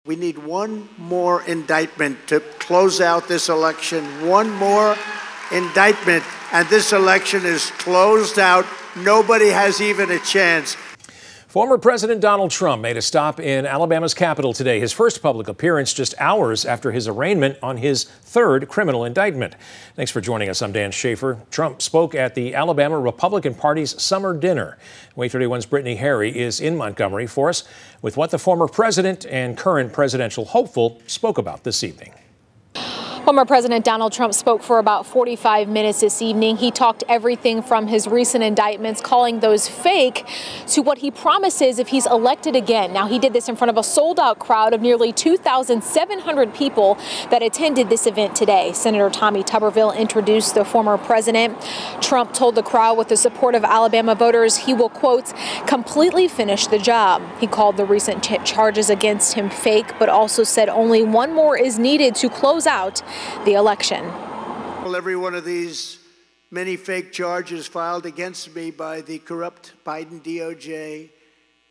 We need one more indictment to close out this election. One more indictment, and this election is closed out. Nobody has even a chance. Former President Donald Trump made a stop in Alabama's capital today, his first public appearance just hours after his arraignment on his third criminal indictment. Thanks for joining us. I'm Dan Schaefer. Trump spoke at the Alabama Republican Party's summer dinner. WAAY 31's Brittany Harry is in Montgomery for us with what the former president and current presidential hopeful spoke about this evening. Former President Donald Trump spoke for about 45 minutes this evening. He talked everything from his recent indictments, calling those fake, to what he promises if he's elected again. Now, he did this in front of a sold-out crowd of nearly 2,700 people that attended this event today. Senator Tommy Tuberville introduced the former president. Trump told the crowd with the support of Alabama voters he will, quote, completely finish the job. He called the recent charges against him fake, but also said only one more is needed to close out the election. Well, every one of these many fake charges filed against me by the corrupt Biden DOJ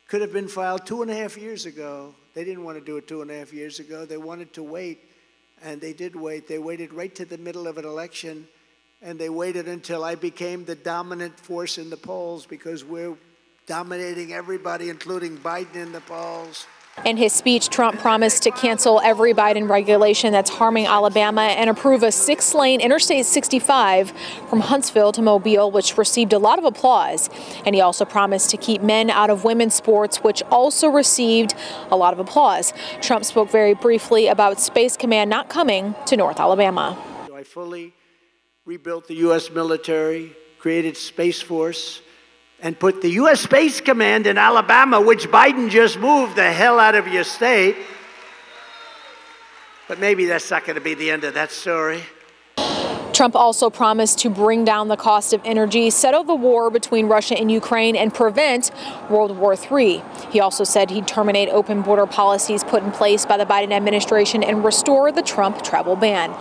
could have been filed 2.5 years ago. They didn't want to do it 2.5 years ago. They wanted to wait, and they did wait. They waited right to the middle of an election, and they waited until I became the dominant force in the polls, because we're dominating everybody, including Biden, in the polls. In his speech, Trump promised to cancel every Biden regulation that's harming Alabama and approve a 6-lane Interstate 65 from Huntsville to Mobile, which received a lot of applause. And he also promised to keep men out of women's sports, which also received a lot of applause. Trump spoke very briefly about Space Command not coming to North Alabama. I fully rebuilt the U.S. military, created Space Force, and put the U.S. Space Command in Alabama, which Biden just moved the hell out of your state. But maybe that's not going to be the end of that story. Trump also promised to bring down the cost of energy, settle the war between Russia and Ukraine, and prevent World War III. He also said he'd terminate open border policies put in place by the Biden administration and restore the Trump travel ban.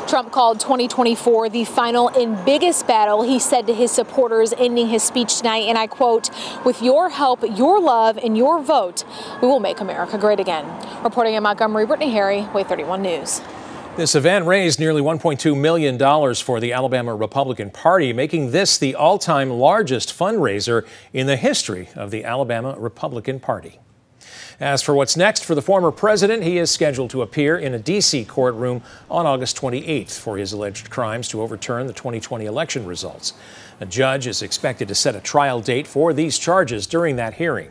Trump called 2024 the final and biggest battle, he said to his supporters, ending his speech tonight, and I quote, "With your help, your love, and your vote, we will make America great again." Reporting in Montgomery, Brittany Harry, WAAY 31 News. This event raised nearly $1.2 million for the Alabama Republican Party, making this the all-time largest fundraiser in the history of the Alabama Republican Party. As for what's next for the former president, he is scheduled to appear in a D.C. courtroom on August 28th for his alleged crimes to overturn the 2020 election results. A judge is expected to set a trial date for these charges during that hearing.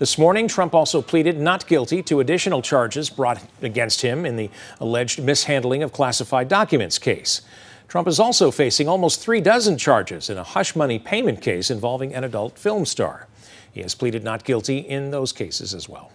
This morning, Trump also pleaded not guilty to additional charges brought against him in the alleged mishandling of classified documents case. Trump is also facing almost 36 charges in a hush money payment case involving an adult film star. He has pleaded not guilty in those cases as well.